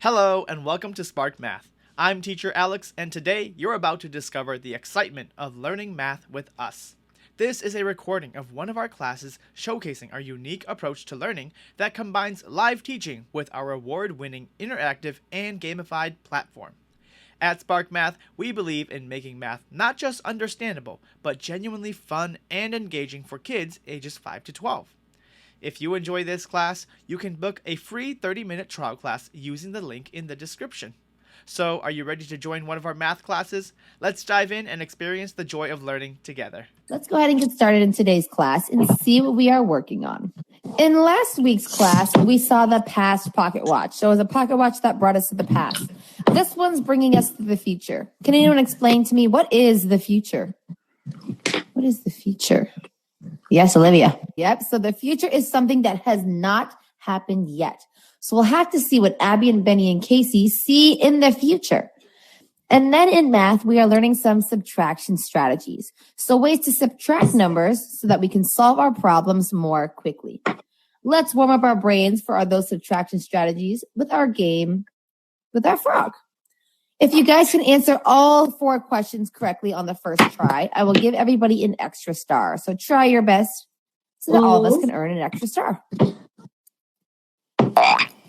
Hello and welcome to Spark Math. I'm teacher Alex, and today you're about to discover the excitement of learning math with us. This is a recording of one of our classes showcasing our unique approach to learning that combines live teaching with our award-winning interactive and gamified platform. At Spark Math, we believe in making math not just understandable, but genuinely fun and engaging for kids ages 5 to 12. If you enjoy this class, you can book a free 30-minute trial class using the link in the description. So, are you ready to join one of our math classes? Let's dive in and experience the joy of learning together. Let's go ahead and get started in today's class and see what we are working on. In last week's class, we saw the past pocket watch. So it was a pocket watch that brought us to the past. This one's bringing us to the future. Can anyone explain to me what is the future? What is the future? Yes, Olivia. Yep. So the future is something that has not happened yet. So we'll have to see what Abby and Benny and Casey see in the future. And then in math, we are learning some subtraction strategies. So ways to subtract numbers so that we can solve our problems more quickly. Let's warm up our brains for those subtraction strategies with our game with our frog. If you guys can answer all 4 questions correctly on the first try, I will give everybody an extra star. So try your best so that all of us can earn an extra star.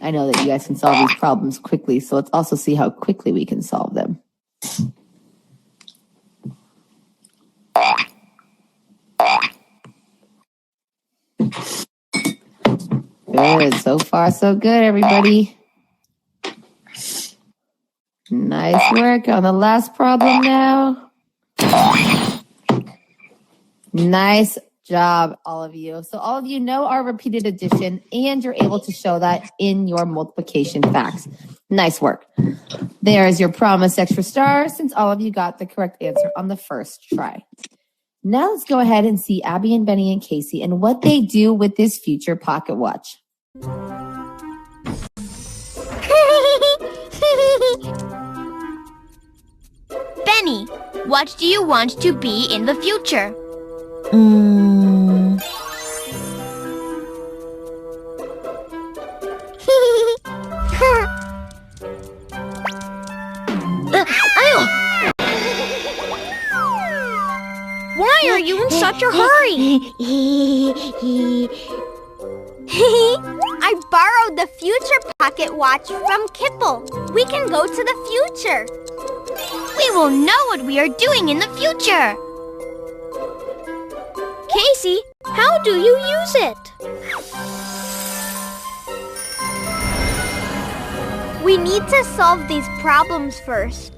I know that you guys can solve these problems quickly, so let's also see how quickly we can solve them. Good. So far, so good, everybody. Nice work on the last problem now. Nice job, all of you. So all of you know our repeated addition, and you're able to show that in your multiplication facts. Nice work. There is your promised extra star, since all of you got the correct answer on the first try. Now let's go ahead and see Abby and Benny and Casey and what they do with this future pocket watch. Benny, what do you want to be in the future? Why are you in such a hurry? I borrowed the future pocket watch from 𝗏𝗏. We can go to the future. We will know what we are doing in the future. Casey, how do you use it? We need to solve these problems first.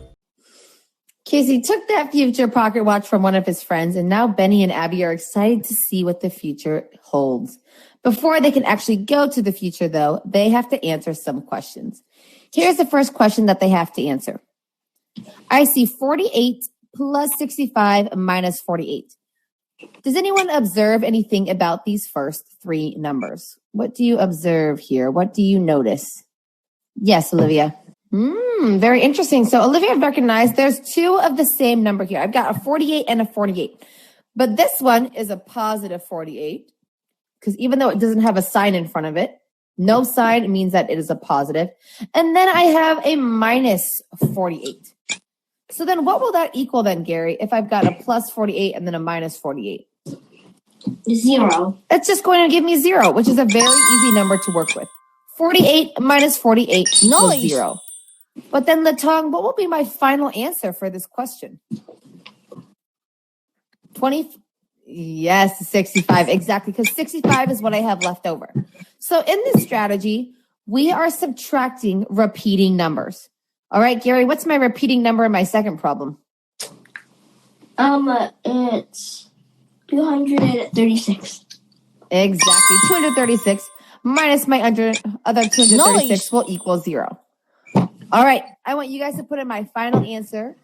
Casey took that future pocket watch from one of his friends, and now Benny and Abby are excited to see what the future holds. Before they can actually go to the future, though, they have to answer some questions. Here's the first question that they have to answer. I see 48 plus 65 minus 48. Does anyone observe anything about these first 3 numbers? What do you observe here? What do you notice? Yes, Olivia. Very interesting. So Olivia recognized there's 2 of the same number here. I've got a 48 and a 48. But this one is a positive 48 because even though it doesn't have a sign in front of it, no sign means that it is a positive. And then I have a minus 48. So then what will that equal then, Gary, if I've got a plus 48 and then a minus 48? 0. It's just going to give me 0, which is a very easy number to work with. 48 minus 48 equals 0. But then, Latong, what will be my final answer for this question? 20? Yes, 65. Exactly, because 65 is what I have left over. So in this strategy, we are subtracting repeating numbers. All right, Gary, what's my repeating number in my second problem? It's 236. Exactly, 236 minus my other 236 will equal 0. All right, I want you guys to put in my final answer.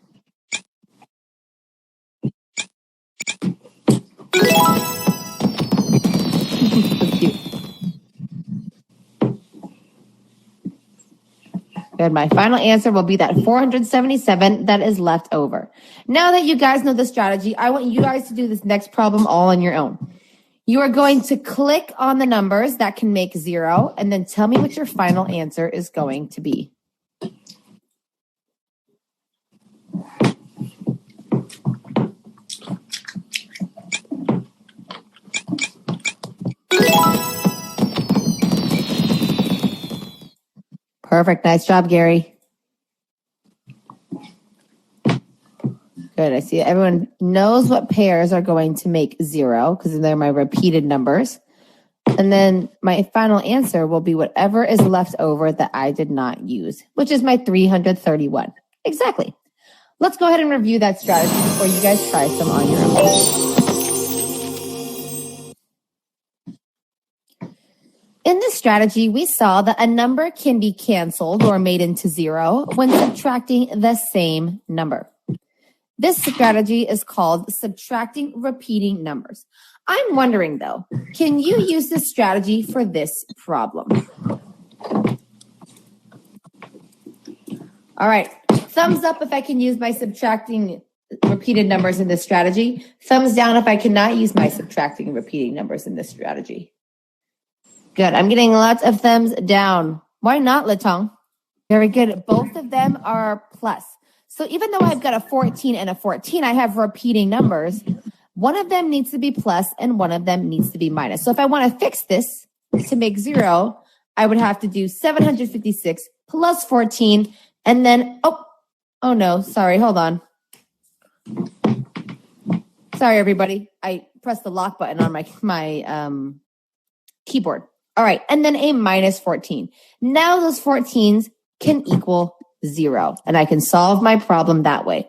Good. My final answer will be that 477 that is left over. Now that you guys know the strategy, I want you guys to do this next problem all on your own. You are going to click on the numbers that can make 0 and then tell me what your final answer is going to be. Perfect. Nice job, Gary. Good. I see everyone knows what pairs are going to make 0 because they're my repeated numbers. And then my final answer will be whatever is left over that I did not use, which is my 331. Exactly. Let's go ahead and review that strategy before you guys try some on your own. In this strategy, we saw that a number can be canceled or made into 0 when subtracting the same number. This strategy is called subtracting repeating numbers. I'm wondering, though, can you use this strategy for this problem? All right. Thumbs up if I can use my subtracting repeated numbers in this strategy. Thumbs down if I cannot use my subtracting repeating numbers in this strategy. Good. I'm getting lots of thumbs down. Why not, Latong? Very good. Both of them are plus. So even though I've got a 14 and a 14, I have repeating numbers. One of them needs to be plus and one of them needs to be minus. So if I want to fix this to make 0, I would have to do 756 plus 14 and then, oh no, sorry, hold on. Sorry, everybody. I pressed the lock button on my keyboard. All right, and then a minus 14. Now those 14s can equal 0, and I can solve my problem that way.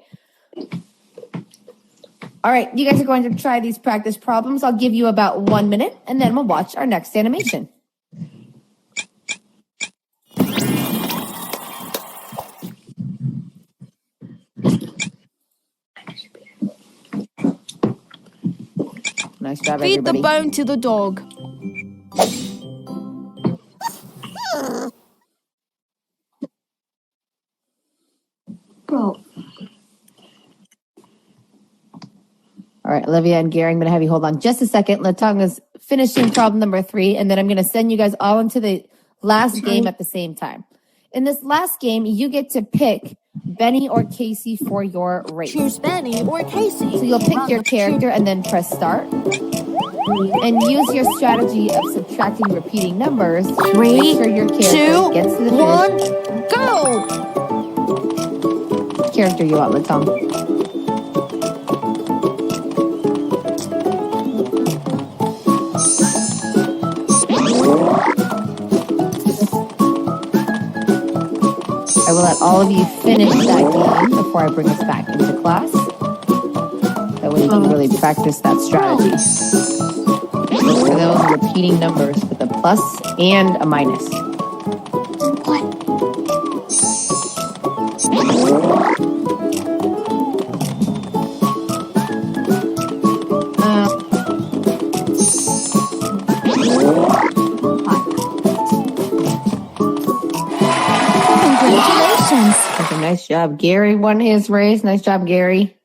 All right, you guys are going to try these practice problems. I'll give you about 1 minute, and then we'll watch our next animation. Nice job, everybody. Feed the bone to the dog. Bro. All right, Olivia and Gary, I'm going to have you hold on just a second. Latong is finishing problem number 3, and then I'm going to send you guys all into the last game at the same time. In this last game, you get to pick Benny or Casey for your race. Choose Benny or Casey. So you'll pick your character and then press start. And use your strategy of subtracting repeating numbers to 3, make sure your character 2, gets to the 1, finish. go! Character you want, Latong? I will let all of you finish that game before I bring us back into class. That way you can really practice that strategy. Look for those repeating numbers with a plus and a minus. Nice job, Gary won his race. Nice job, Gary.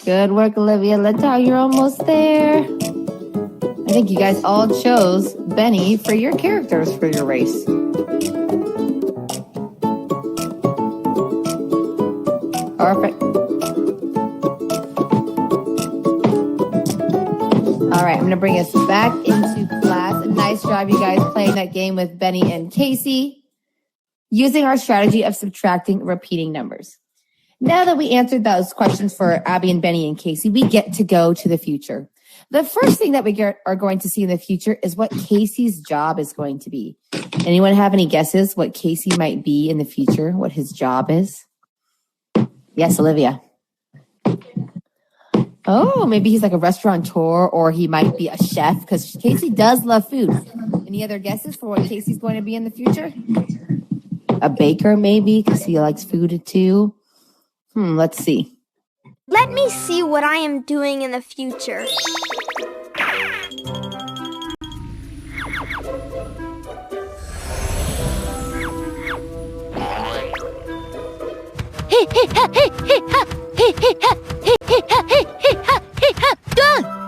Good work, Olivia. Latong, you're almost there. I think you guys all chose Benny for your characters for your race. Perfect. All right, I'm going to bring us back into class. Nice job, you guys, playing that game with Benny and Casey, using our strategy of subtracting repeating numbers. Now that we answered those questions for Abby and Benny and Casey, we get to go to the future. The first thing that we are going to see in the future is what Casey's job is going to be. Anyone have any guesses what Casey might be in the future, what his job is? Yes, Olivia. Oh, maybe he's like a restaurateur, or he might be a chef, because Casey does love food. Any other guesses for what Casey's going to be in the future? A baker, maybe, because he likes food too. Let's see. Let me see what I am doing in the future.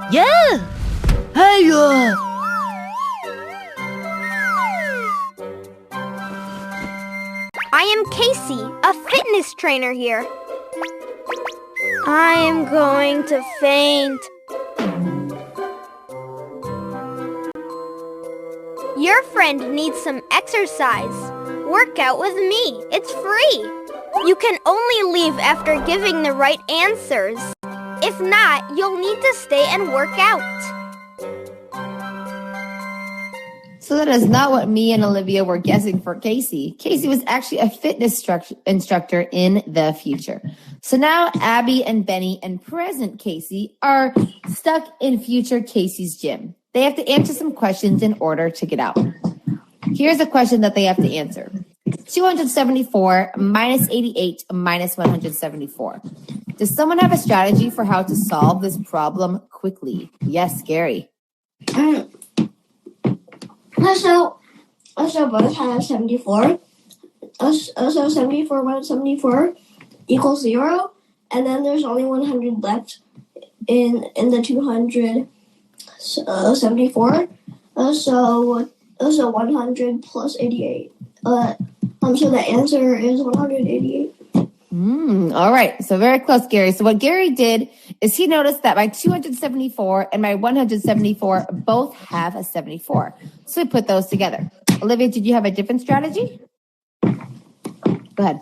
Yeah! Hey, I am Casey, a fitness trainer here. I am going to faint. Your friend needs some exercise. Work out with me. It's free. You can only leave after giving the right answers. If not, you'll need to stay and work out. So that is not what me and Olivia were guessing for Casey. Casey was actually a fitness instructor in the future. So now Abby and Benny and present Casey are stuck in future Casey's gym. They have to answer some questions in order to get out. Here's a question that they have to answer. 274 minus 88 minus 174. Does someone have a strategy for how to solve this problem quickly? Yes, Gary. Also both have 74. Also 74 minus 74 equals 0. And then there's only 100 left in the 274. So 100 plus 88. So the answer is 188. All right. So very close, Gary. So what Gary did is he noticed that my 274 and my 174 both have a 74. So we put those together. Olivia, did you have a different strategy? Go ahead.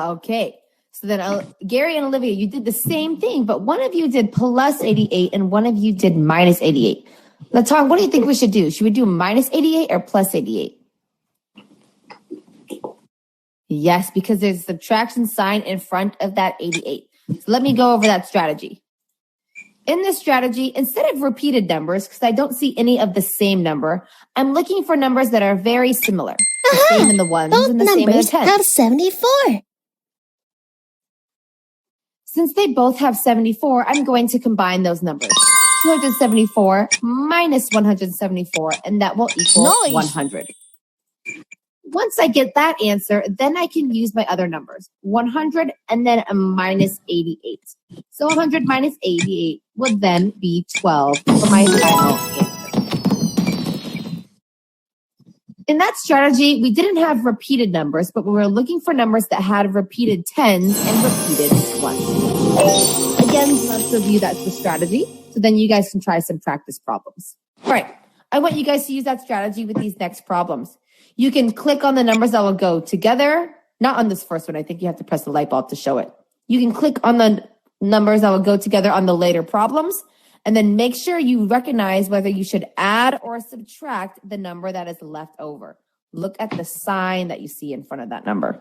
Okay. So then Gary and Olivia, you did the same thing, but one of you did plus 88 and one of you did minus 88. Latong, what do you think we should do? Should we do minus 88 or plus 88? Yes, because there's a subtraction sign in front of that 88. So let me go over that strategy. In this strategy, instead of repeated numbers, because I don't see any of the same number, I'm looking for numbers that are very similar. The same in the ones and the same in the tens. Both numbers have 74. Since they both have 74, I'm going to combine those numbers. 274 minus 174, and that will equal 100. Once I get that answer, then I can use my other numbers. 100 and then a minus 88. So 100 minus 88 would then be 12 for my final answer. In that strategy, we didn't have repeated numbers, but we were looking for numbers that had repeated tens and repeated ones. Again, let's review that's the strategy. So then you guys can try some practice problems. All right. I want you guys to use that strategy with these next problems. You can click on the numbers that will go together. Not on this first one. I think you have to press the light bulb to show it. You can click on the numbers that will go together on the later problems. And then make sure you recognize whether you should add or subtract the number that is left over. Look at the sign that you see in front of that number.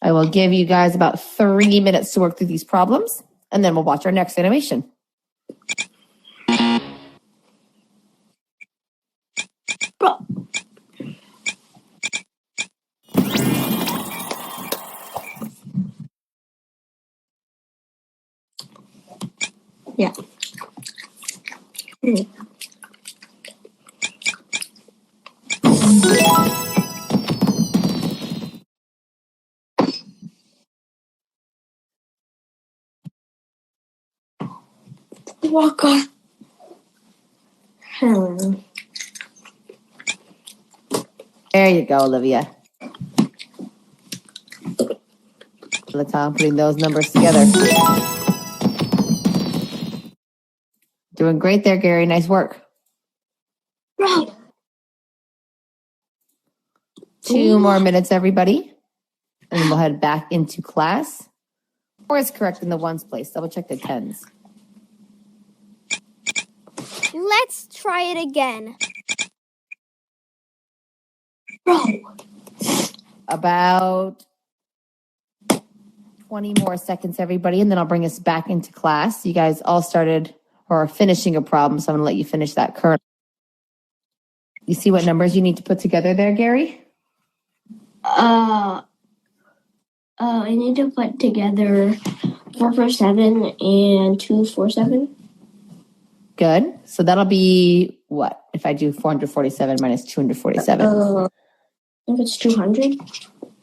I will give you guys about 3 minutes to work through these problems, and then we'll watch our next animation. Yeah. Walker. There you go, Olivia. Latong putting those numbers together. Doing great there, Gary. Nice work. Bro. 2 more minutes, everybody. And then we'll head back into class. Or is correct in the ones place. Double check the tens. Let's try it again. Bro. About 20 more seconds, everybody. And then I'll bring us back into class. You guys all started or are finishing a problem, so I'm going to let you finish that current. You see what numbers you need to put together there, Gary? I need to put together 447 and 247. Good. So that'll be what? If I do 447 minus 247? I think it's 200.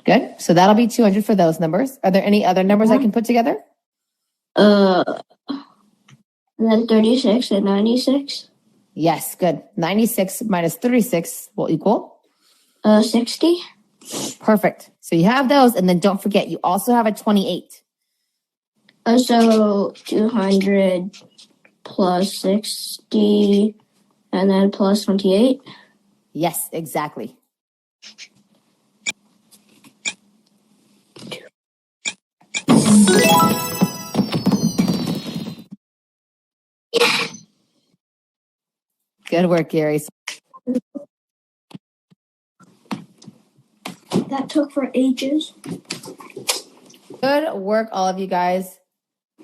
Good. So that'll be 200 for those numbers. Are there any other numbers I can put together? And then 36 and 96. Yes, good. 96 minus 36 will equal? 60. Perfect. So you have those, and then don't forget, you also have a 28. So 200 plus 60, and then plus 28. Yes, exactly. Good work, Gary. That took for ages. Good work, all of you guys.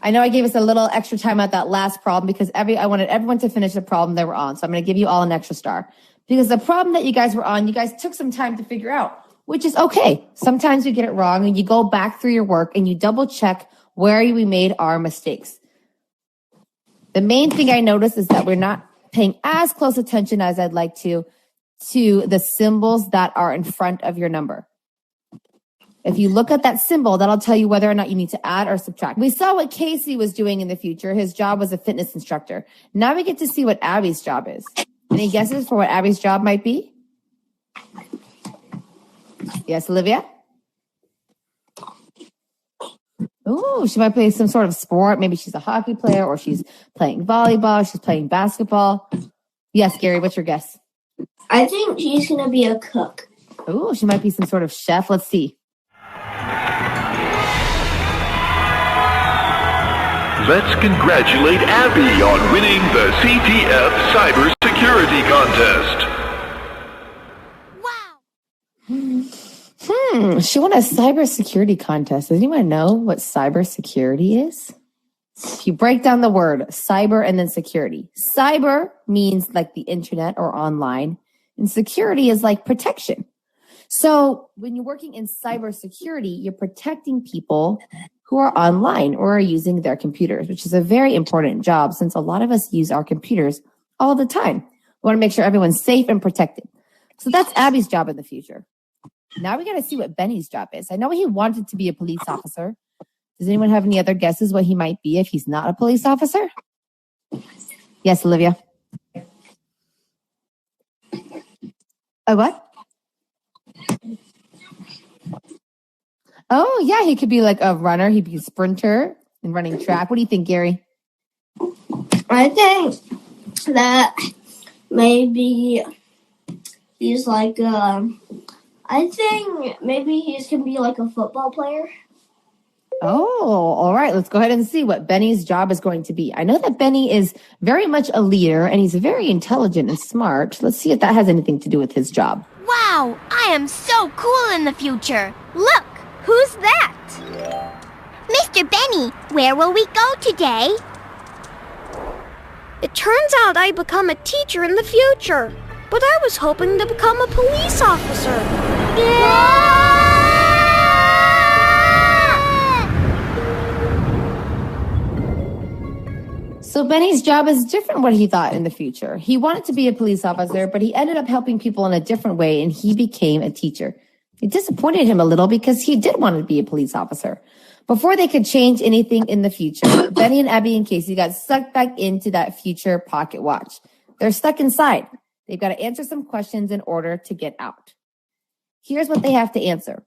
I know I gave us a little extra time at that last problem because I wanted everyone to finish the problem they were on. So I'm going to give you all an extra star. Because the problem that you guys were on, you guys took some time to figure out, which is okay. Sometimes you get it wrong and you go back through your work and you double check where we made our mistakes. The main thing I noticed is that we're not paying as close attention as I'd like to the symbols that are in front of your number. If you look at that symbol, that'll tell you whether or not you need to add or subtract. We saw what Casey was doing in the future. His job was a fitness instructor. Now we get to see what Abby's job is. Any guesses for what Abby's job might be? Yes, Olivia? Oh, she might play some sort of sport. Maybe she's a hockey player or she's playing volleyball. She's playing basketball. Yes, Gary, what's your guess? I think she's going to be a cook. Oh, she might be some sort of chef. Let's see. Let's congratulate Abby on winning the CTF Cybersecurity Contest. Wow. She won a cybersecurity contest. Does anyone know what cybersecurity is? If you break down the word cyber and then security. Cyber means like the internet or online, and security is like protection. So when you're working in cybersecurity, you're protecting people who are online or are using their computers, which is a very important job since a lot of us use our computers all the time. We want to make sure everyone's safe and protected. So that's Abby's job in the future. Now we got to see what Benny's job is. I know he wanted to be a police officer. Does anyone have any other guesses what he might be if he's not a police officer? Yes, Olivia. A what? Oh, yeah, he could be like a runner. He'd be a sprinter and running track. What do you think, Gary? I think that maybe he's like, I think maybe he's going to be like a football player. Oh, all right. Let's go ahead and see what Benny's job is going to be. I know that Benny is very much a leader and he's very intelligent and smart. Let's see if that has anything to do with his job. Wow, I am so cool in the future. Look, who's that? Mr. Benny, where will we go today? It turns out I become a teacher in the future, but I was hoping to become a police officer. So Benny's job is different what he thought in the future. He wanted to be a police officer, but he ended up helping people in a different way, and he became a teacher. It disappointed him a little because he did want to be a police officer. Before they could change anything in the future, Benny and Abby and Casey got sucked back into that future pocket watch. They're stuck inside. They've got to answer some questions in order to get out. Here's what they have to answer.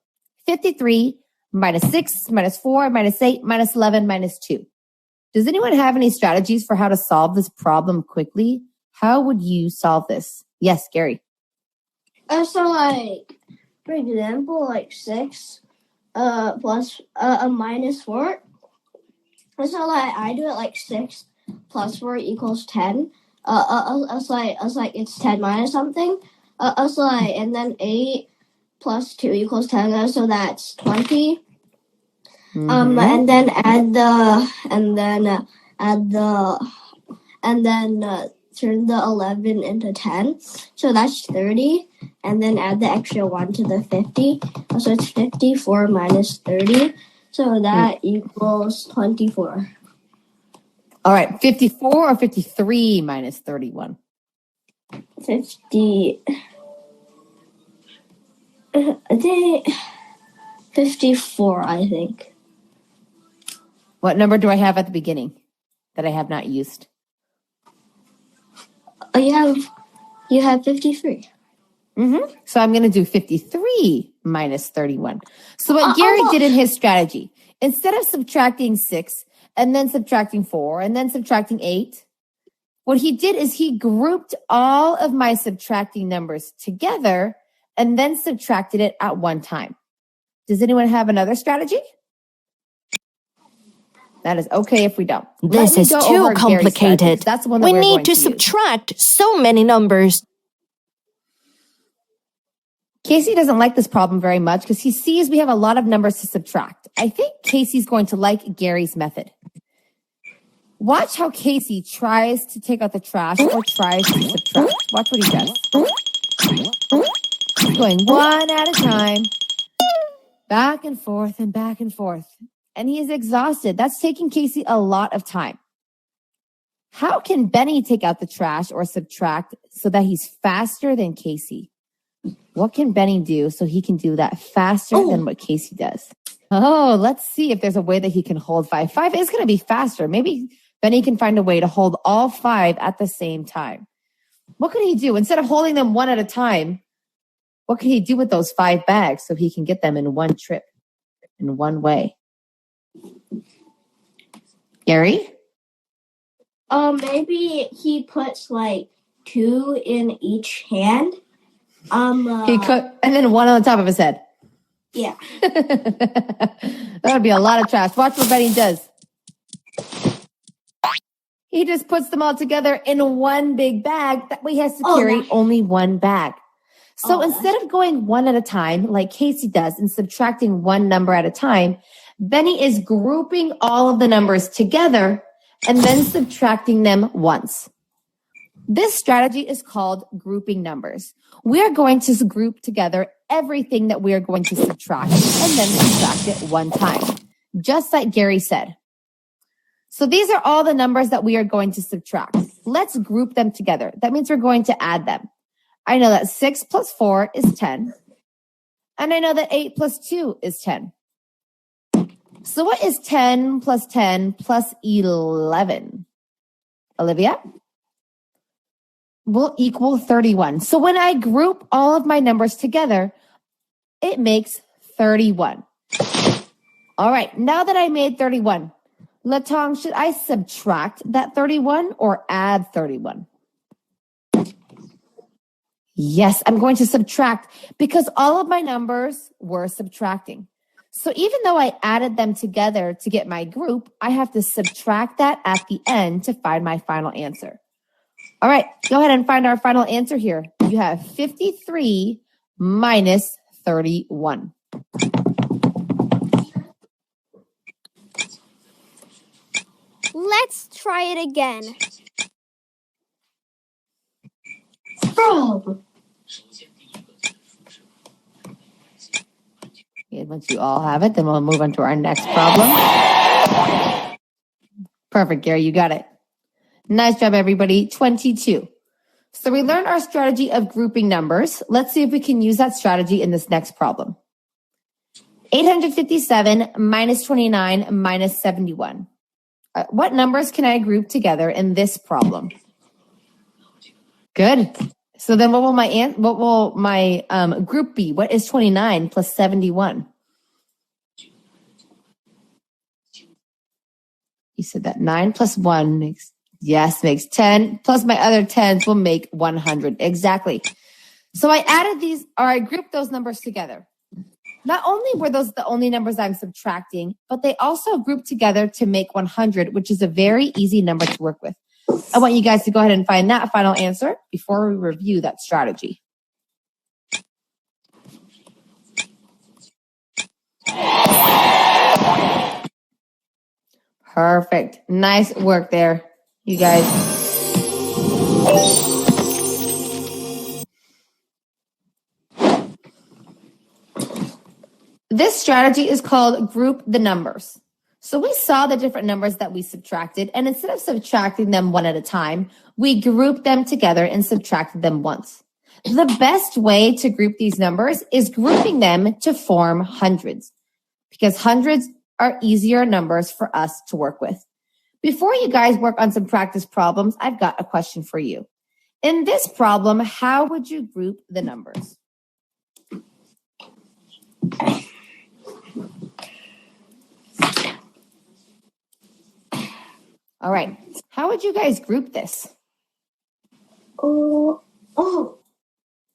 53 minus 6 minus 4 minus 8 minus 11 minus 2. Does anyone have any strategies for how to solve this problem quickly? How would you solve this? Yes, Gary. So like, for example, like 6 plus a minus 4. So like I do it like 6 plus 4 equals 10. It's like it's 10 minus something. And then 8 plus 2 equals 10. So that's 20. Mm-hmm. And then turn the 11 into 10. So that's 30. And then add the extra 1 to the 50. So it's 54 minus 30. So that equals 24. All right, 54 or 53 minus 31? 50. I think 54, I think. What number do I have at the beginning that I have not used? You have 53. So I'm going to do 53 minus 31. So what Gary did in his strategy, instead of subtracting 6 and then subtracting 4 and then subtracting 8, what he did is he grouped all of my subtracting numbers together and then subtracted it at one time. Does anyone have another strategy? That is okay if we don't. This is too complicated. That's the one that we we're need going to use. subtract so many numbers. Casey doesn't like this problem very much because he sees we have a lot of numbers to subtract. I think Casey's going to like Gary's method. Watch how Casey tries to take out the trash or tries to subtract. Watch what he does. He's going one at a time, back and forth and back and forth. And he is exhausted. That's taking Casey a lot of time. How can Benny take out the trash or subtract so that he's faster than Casey? What can Benny do so he can do that faster than what Casey does? Oh, let's see if there's a way that he can hold 5. 5 is going to be faster. Maybe Benny can find a way to hold all 5 at the same time. What could he do? Instead of holding them one at a time, what could he do with those 5 bags so he can get them in one trip, in one way? Gary? Maybe he puts like 2 in each hand. He could, and then one on the top of his head. Yeah. That would be a lot of trash. Watch what Benny does. He just puts them all together in one big bag. That way he has to carry only one bag. So instead of going one at a time, like Casey does, and subtracting one number at a time, Benny is grouping all of the numbers together and then subtracting them once. This strategy is called grouping numbers. We are going to group together everything that we are going to subtract and then subtract it one time, just like Gary said. So these are all the numbers that we are going to subtract. Let's group them together. That means we're going to add them. I know that 6 plus 4 is 10. And I know that 8 plus 2 is 10. So what is 10 plus 10 plus 11? Olivia? Will equal 31. So when I group all of my numbers together, it makes 31. All right, now that I made 31, Latong, should I subtract that 31 or add 31? Yes, I'm going to subtract because all of my numbers were subtracting. So even though I added them together to get my group, I have to subtract that at the end to find my final answer. All right, go ahead and find our final answer here. You have 53 minus 31. Let's try it again. Okay, once you all have it, then we'll move on to our next problem. Perfect, Gary, you got it. Nice job, everybody. 22. So we learned our strategy of grouping numbers. Let's see if we can use that strategy in this next problem. 857 minus 29 minus 71. What numbers can I group together in this problem? Good. So then what will my group be? What is 29 plus 71? You said that 9 plus 1 makes 10. Plus my other 10s will make 100. Exactly. So I added these, or I grouped those numbers together. Not only were those the only numbers I'm subtracting, but they also grouped together to make 100, which is a very easy number to work with. I want you guys to go ahead and find that final answer before we review that strategy. Perfect. Nice work there, you guys. This strategy is called group the numbers. So we saw the different numbers that we subtracted, and instead of subtracting them one at a time, we grouped them together and subtracted them once. The best way to group these numbers is grouping them to form hundreds, because hundreds are easier numbers for us to work with. Before you guys work on some practice problems, I've got a question for you. In this problem, how would you group the numbers? All right. How would you guys group this? Oh.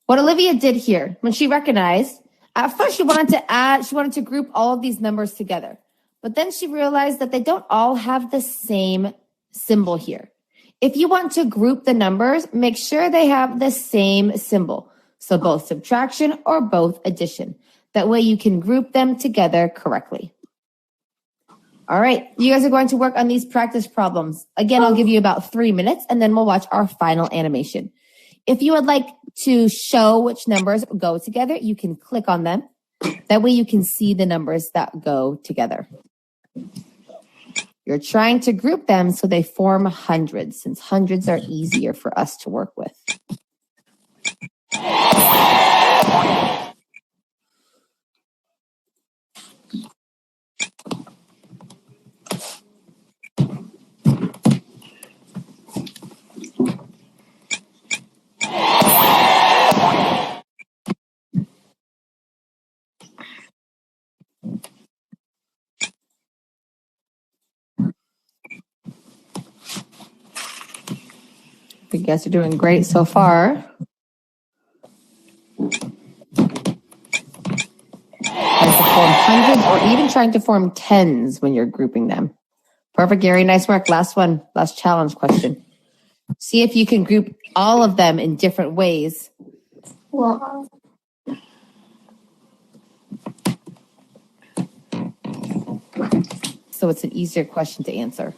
What Olivia did here, when she recognized, at first she wanted to group all of these numbers together. But then she realized that they don't all have the same symbol here. If you want to group the numbers, make sure they have the same symbol. So both subtraction or both addition. That way you can group them together correctly. All right, you guys are going to work on these practice problems. Again, I'll give you about 3 minutes and then we'll watch our final animation. If you would like to show which numbers go together, you can click on them. That way you can see the numbers that go together. You're trying to group them so they form hundreds, since hundreds are easier for us to work with. You guys are doing great so far. Trying to form hundreds or even trying to form tens when you're grouping them. Perfect, Gary. Nice work. Last one. Last challenge question. See if you can group all of them in different ways. Wow. So it's an easier question to answer.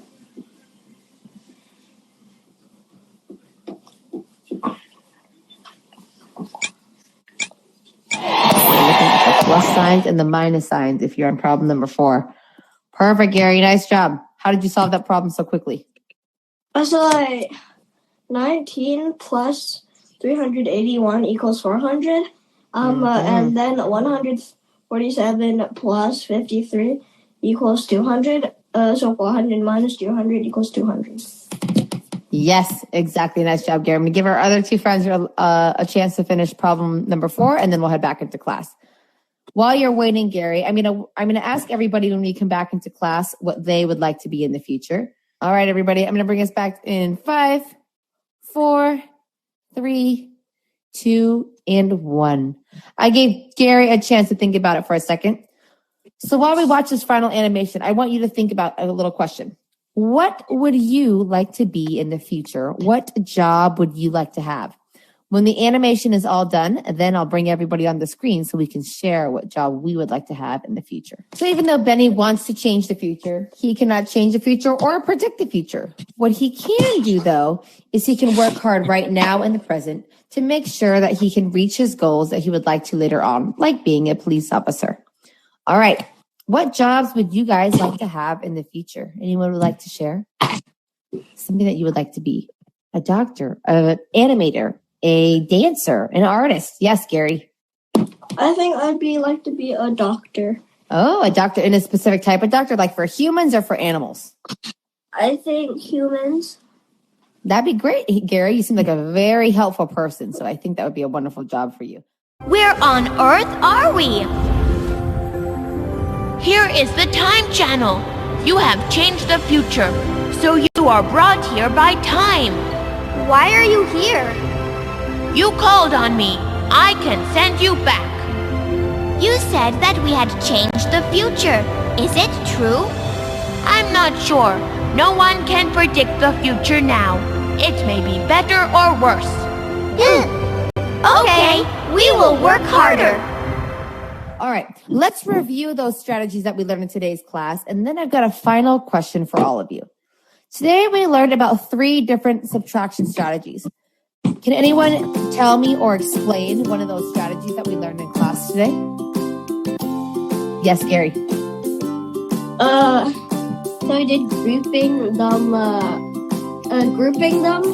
Plus signs and the minus signs if you're on problem number 4. Perfect, Gary. Nice job. How did you solve that problem so quickly? So 19 plus 381 equals 400. And then 147 plus 53 equals 200. So 400 minus 200 equals 200. Yes, exactly. Nice job, Gary. I'm going to give our other 2 friends a chance to finish problem number 4, and then we'll head back into class. While you're waiting, Gary, I'm going to ask everybody when we come back into class what they would like to be in the future. All right, everybody, I'm going to bring us back in 5, 4, 3, 2, and 1. I gave Gary a chance to think about it for a second. So while we watch this final animation, I want you to think about a little question. What would you like to be in the future? What job would you like to have? When the animation is all done, then I'll bring everybody on the screen so we can share what job we would like to have in the future. So even though Benny wants to change the future, he cannot change the future or predict the future. What he can do, though, is he can work hard right now in the present to make sure that he can reach his goals that he would like to later on, like being a police officer. All right. What jobs would you guys like to have in the future? Anyone would like to share? Something that you would like to be. A doctor, an animator, a dancer, an artist. Yes, Gary. I think like to be a doctor. Oh, a doctor in a specific type of doctor, like for humans or for animals? I think humans. That'd be great, Gary. You seem like a very helpful person, so I think that would be a wonderful job for you. Where on earth are we? Here is the time channel. You have changed the future, so you are brought here by time. Why are you here? You called on me. I can send you back. You said that we had changed the future. Is it true? I'm not sure. No one can predict the future now. It may be better or worse. Okay, we will work harder. All right, let's review those strategies that we learned in today's class, and then I've got a final question for all of you. Today, we learned about 3 different subtraction strategies. Can anyone tell me or explain one of those strategies that we learned in class today? Yes, Gary. So I did grouping them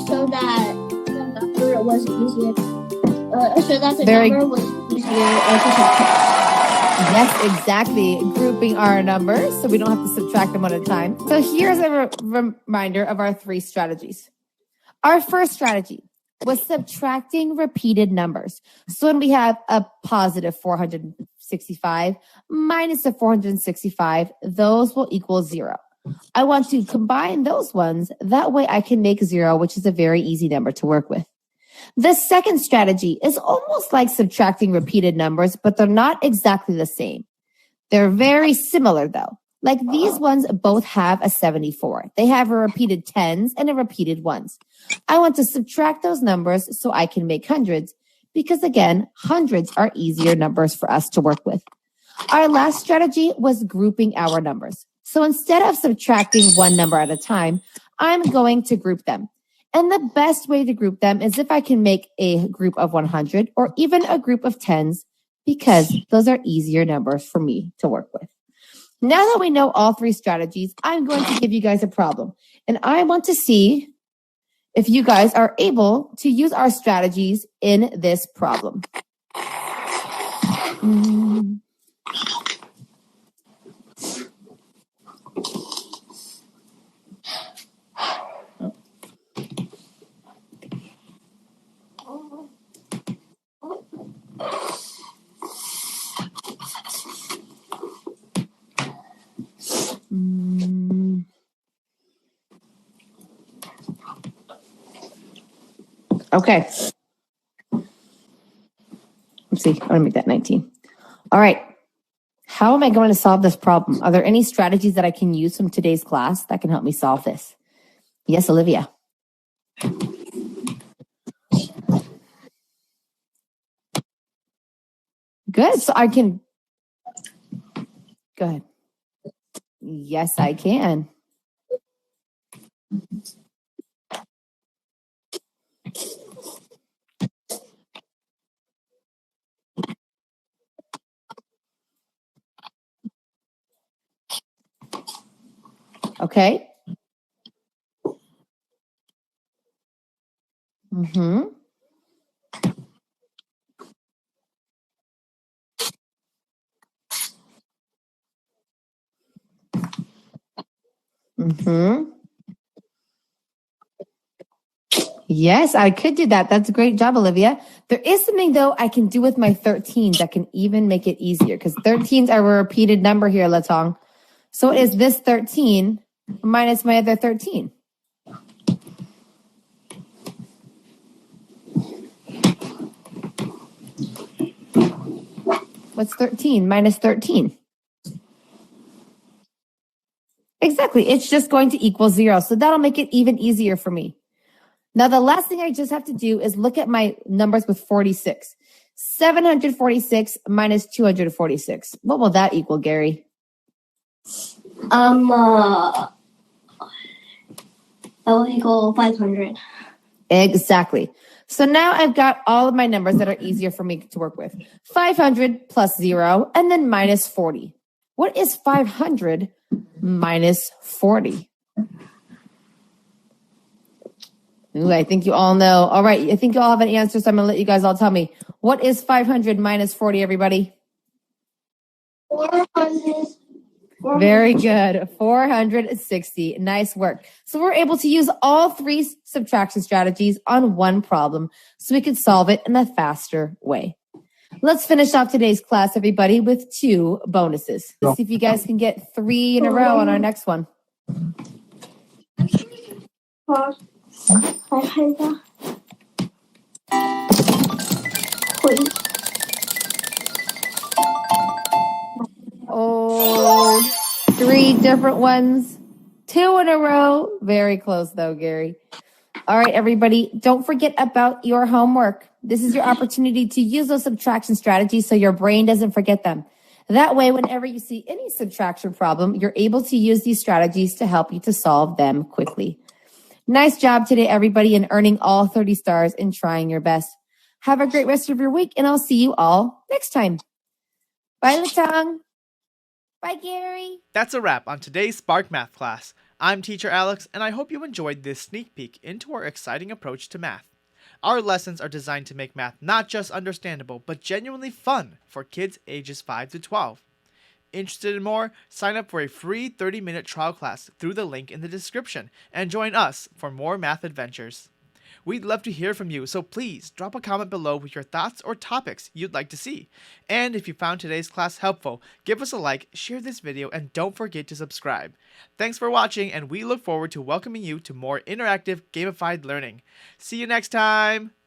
so that the number was easier. Number was easier to subtract. Yes, exactly. Grouping our numbers so we don't have to subtract them one at a time. So here's a reminder of our 3 strategies. Our first strategy, was subtracting repeated numbers. So when we have a positive 465 minus a 465, those will equal 0. I want to combine those ones. That way I can make 0, which is a very easy number to work with. The second strategy is almost like subtracting repeated numbers, but they're not exactly the same. They're very similar though. Like these ones both have a 74. They have a repeated tens and a repeated ones. I want to subtract those numbers so I can make hundreds because again, hundreds are easier numbers for us to work with. Our last strategy was grouping our numbers. So instead of subtracting one number at a time, I'm going to group them. And the best way to group them is if I can make a group of 100 or even a group of tens because those are easier numbers for me to work with. Now that we know all three strategies, I'm going to give you guys a problem. And I want to see if you guys are able to use our strategies in this problem. Okay. Let's see. I'm going to make that 19. All right. How am I going to solve this problem? Are there any strategies that I can use from today's class that can help me solve this? Yes, Olivia. Good. So I can... Go ahead. Yes, I can. Okay. Yes, I could do that. That's a great job, Olivia. There is something, though, I can do with my 13 that can even make it easier because 13s are a repeated number here, Latong. So is this 13 minus my other 13? What's 13 minus 13? Exactly. It's just going to equal 0. So that'll make it even easier for me. Now, the last thing I just have to do is look at my numbers with 46. 746 minus 246. What will that equal, Gary? That will equal 500. Exactly. So now I've got all of my numbers that are easier for me to work with. 500 plus 0 and then minus 40. What is 500 minus 40? Ooh, I think you all know. All right, I think you all have an answer, so I'm going to let you guys all tell me. What is 500 minus 40, everybody? 400. Very good. 460. Nice work. So we're able to use all three subtraction strategies on one problem so we can solve it in a faster way. Let's finish off today's class, everybody, with 2 bonuses. Let's see if you guys can get 3 in a row on our next one. Oh, 3 different ones. 2 in a row. Very close though, Gary. All right, everybody, don't forget about your homework. This is your opportunity to use those subtraction strategies so your brain doesn't forget them. That way, whenever you see any subtraction problem, you're able to use these strategies to help you to solve them quickly. Nice job today, everybody, in earning all 30 stars and trying your best. Have a great rest of your week, and I'll see you all next time. Bye, Latong. Bye, Gary. That's a wrap on today's Spark Math class. I'm Teacher Alex, and I hope you enjoyed this sneak peek into our exciting approach to math. Our lessons are designed to make math not just understandable, but genuinely fun for kids ages 5 to 12. Interested in more? Sign up for a free 30-minute trial class through the link in the description and join us for more math adventures. We'd love to hear from you, so please drop a comment below with your thoughts or topics you'd like to see. And if you found today's class helpful, give us a like, share this video, and don't forget to subscribe. Thanks for watching, and we look forward to welcoming you to more interactive, gamified learning. See you next time!